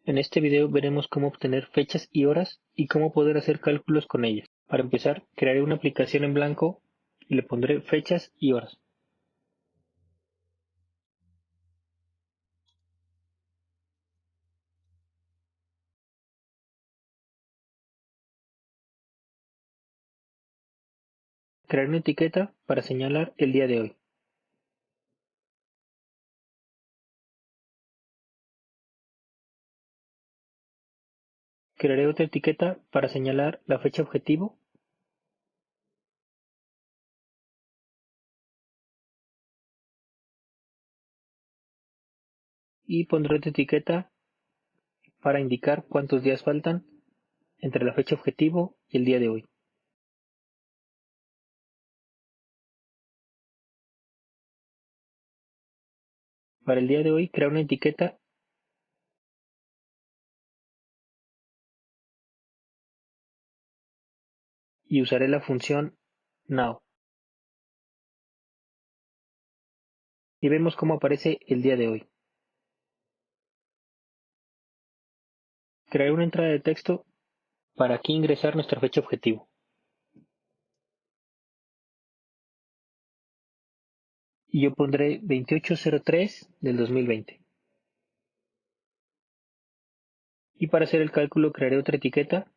En este video veremos cómo obtener fechas y horas y cómo poder hacer cálculos con ellas. Para empezar, crearé una aplicación en blanco y le pondré fechas y horas. Crearé una etiqueta para señalar el día de hoy. Crearé otra etiqueta para señalar la fecha objetivo. Y pondré otra etiqueta para indicar cuántos días faltan entre la fecha objetivo y el día de hoy. Para el día de hoy, crear una etiqueta y usaré la función now. Y vemos cómo aparece el día de hoy. Crearé una entrada de texto para aquí ingresar nuestra fecha objetivo. Y yo pondré 28/03 del 2020. Y para hacer el cálculo crearé otra etiqueta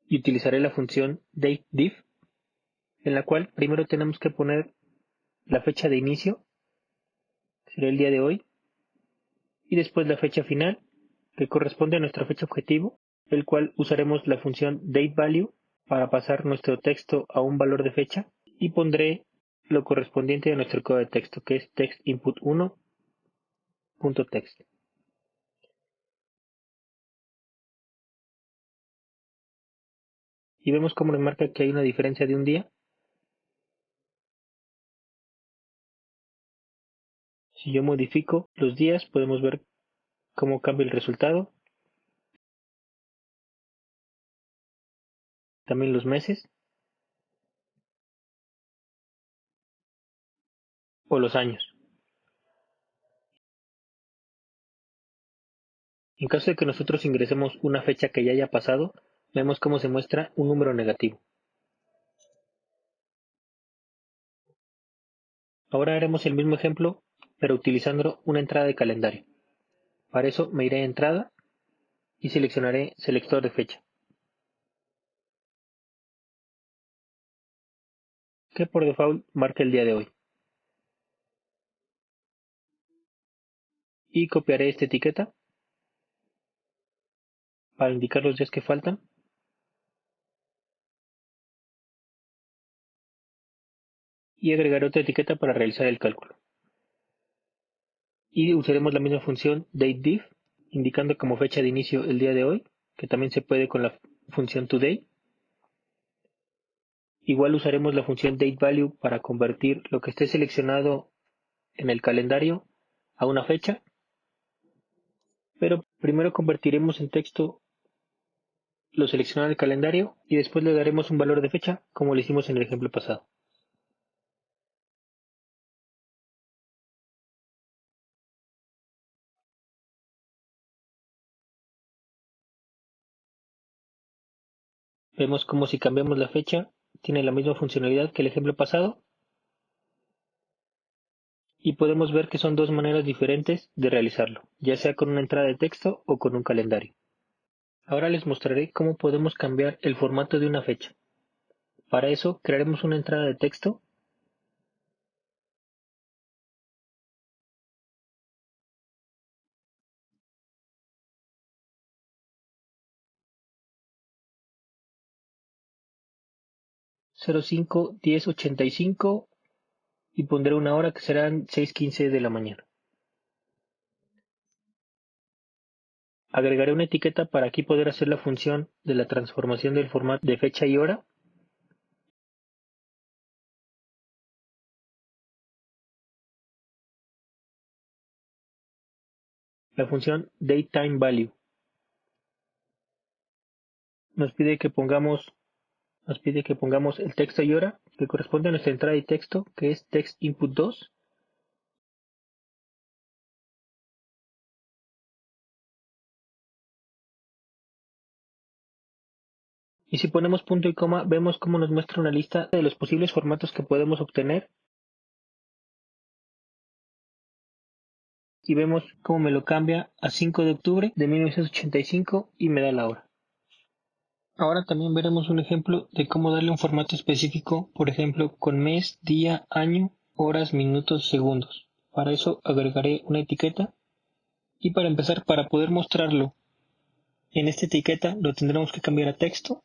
y utilizaré la función dateDiff, en la cual primero tenemos que poner la fecha de inicio, que será el día de hoy, y después la fecha final, que corresponde a nuestra fecha objetivo, el cual usaremos la función dateValue para pasar nuestro texto a un valor de fecha, y pondré lo correspondiente a nuestro código de texto, que es textinput1.text. Y vemos cómo nos marca que hay una diferencia de un día. Si yo modifico los días, podemos ver cómo cambia el resultado. También los meses o los años. En caso de que nosotros ingresemos una fecha que ya haya pasado, vemos cómo se muestra un número negativo. Ahora haremos el mismo ejemplo, pero utilizando una entrada de calendario. Para eso me iré a entrada y seleccionaré selector de fecha, que por default marca el día de hoy. Y copiaré esta etiqueta para indicar los días que faltan. Y agregaré otra etiqueta para realizar el cálculo. Y usaremos la misma función dateDiff, indicando como fecha de inicio el día de hoy, que también se puede con la función today. Igual usaremos la función dateValue para convertir lo que esté seleccionado en el calendario a una fecha, pero primero convertiremos en texto lo seleccionado en el calendario y después le daremos un valor de fecha, como lo hicimos en el ejemplo pasado. Vemos como si cambiamos la fecha tiene la misma funcionalidad que el ejemplo pasado, y podemos ver que son dos maneras diferentes de realizarlo, ya sea con una entrada de texto o con un calendario. Ahora les mostraré cómo podemos cambiar el formato de una fecha. Para eso crearemos una entrada de texto cero cinco 10 85 y pondré una hora que serán 6:15 de la mañana. Agregaré una etiqueta para aquí poder hacer la función de la transformación del formato de fecha y hora. La función dateTimeValue nos pide que pongamos nos pide que pongamos el texto y hora que corresponde a nuestra entrada de texto, que es text input 2. Y si ponemos punto y coma, vemos cómo nos muestra una lista de los posibles formatos que podemos obtener. Y vemos cómo me lo cambia a 5 de octubre de 1985 y me da la hora. Ahora también veremos un ejemplo de cómo darle un formato específico, por ejemplo, con mes, día, año, horas, minutos, segundos. Para eso agregaré una etiqueta y para empezar, para poder mostrarlo en esta etiqueta, lo tendremos que cambiar a texto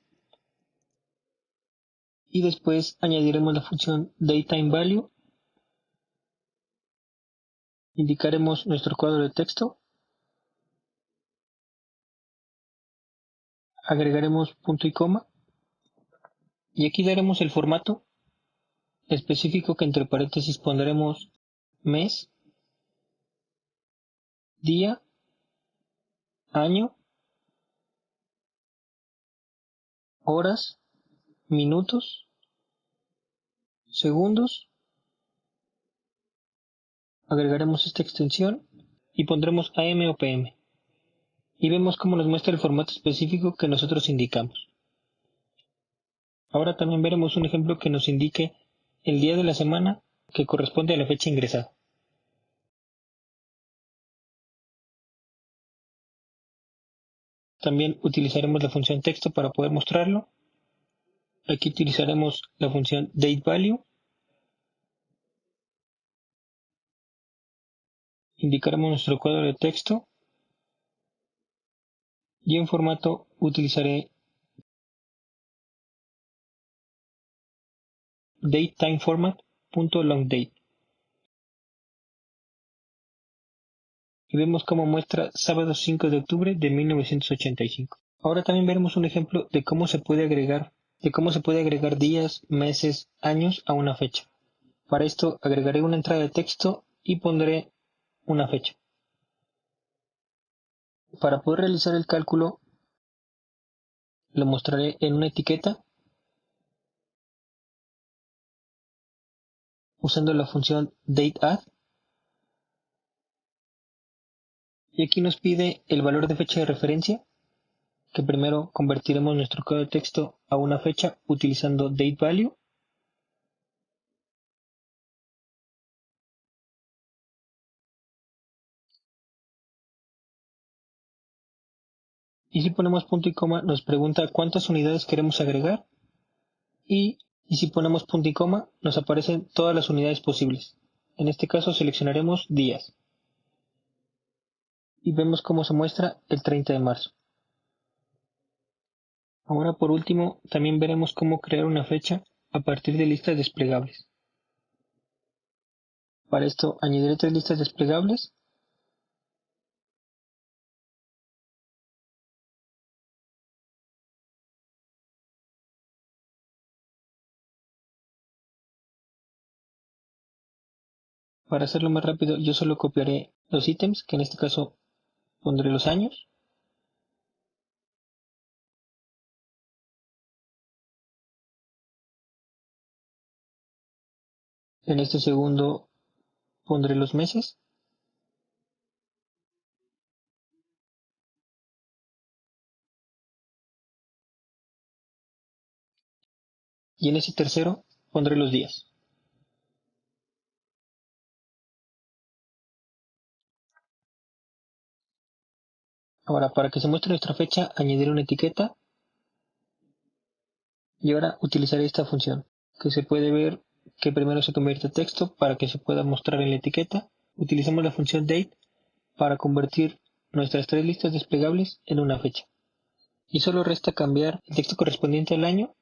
y después añadiremos la función DateTimeValue, indicaremos nuestro cuadro de texto, agregaremos punto y coma y aquí daremos el formato específico que entre paréntesis pondremos mes, día, año, horas, minutos, segundos, agregaremos esta extensión y pondremos AM o PM. Y vemos cómo nos muestra el formato específico que nosotros indicamos. Ahora también veremos un ejemplo que nos indique el día de la semana que corresponde a la fecha ingresada. También utilizaremos la función texto para poder mostrarlo. Aquí utilizaremos la función DateValue. Indicaremos nuestro cuadro de texto. Y en formato utilizaré DateTimeFormat.longDate. Y vemos cómo muestra sábado 5 de octubre de 1985. Ahora también veremos un ejemplo de cómo se puede agregar días, meses, años a una fecha. Para esto agregaré una entrada de texto y pondré una fecha. Para poder realizar el cálculo lo mostraré en una etiqueta usando la función DateAdd y aquí nos pide el valor de fecha de referencia que primero convertiremos nuestro código de texto a una fecha utilizando DateValue. Y si ponemos punto y coma nos pregunta cuántas unidades queremos agregar y si ponemos punto y coma nos aparecen todas las unidades posibles. En este caso seleccionaremos días y vemos cómo se muestra el 30 de marzo. Ahora por último también veremos cómo crear una fecha a partir de listas desplegables. Para esto añadiré 3 listas desplegables. Para hacerlo más rápido yo solo copiaré los ítems, que en este caso pondré los años. En este segundo pondré los meses. Y en ese tercero pondré los días. Ahora para que se muestre nuestra fecha añadiré una etiqueta. Y ahora utilizaré esta función, que se puede ver que primero se convierte a texto para que se pueda mostrar en la etiqueta. Utilizamos la función date para convertir nuestras 3 listas desplegables en una fecha. Y solo resta cambiar el texto correspondiente al año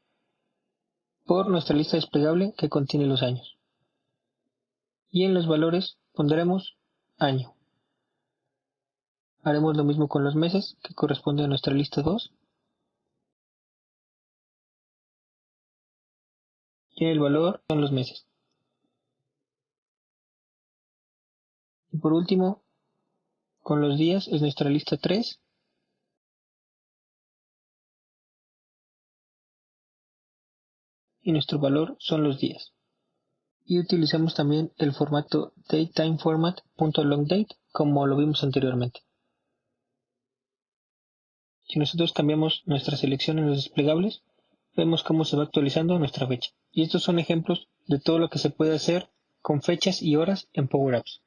por nuestra lista desplegable que contiene los años. Y en los valores pondremos año. Haremos lo mismo con los meses, que corresponde a nuestra lista 2. Y el valor son los meses. Y por último, con los días es nuestra lista 3. y nuestro valor son los días. Y utilizamos también el formato DateTimeFormat.longDate como lo vimos anteriormente. Si nosotros cambiamos nuestra selección en los desplegables, vemos cómo se va actualizando nuestra fecha. Y estos son ejemplos de todo lo que se puede hacer con fechas y horas en Power Apps.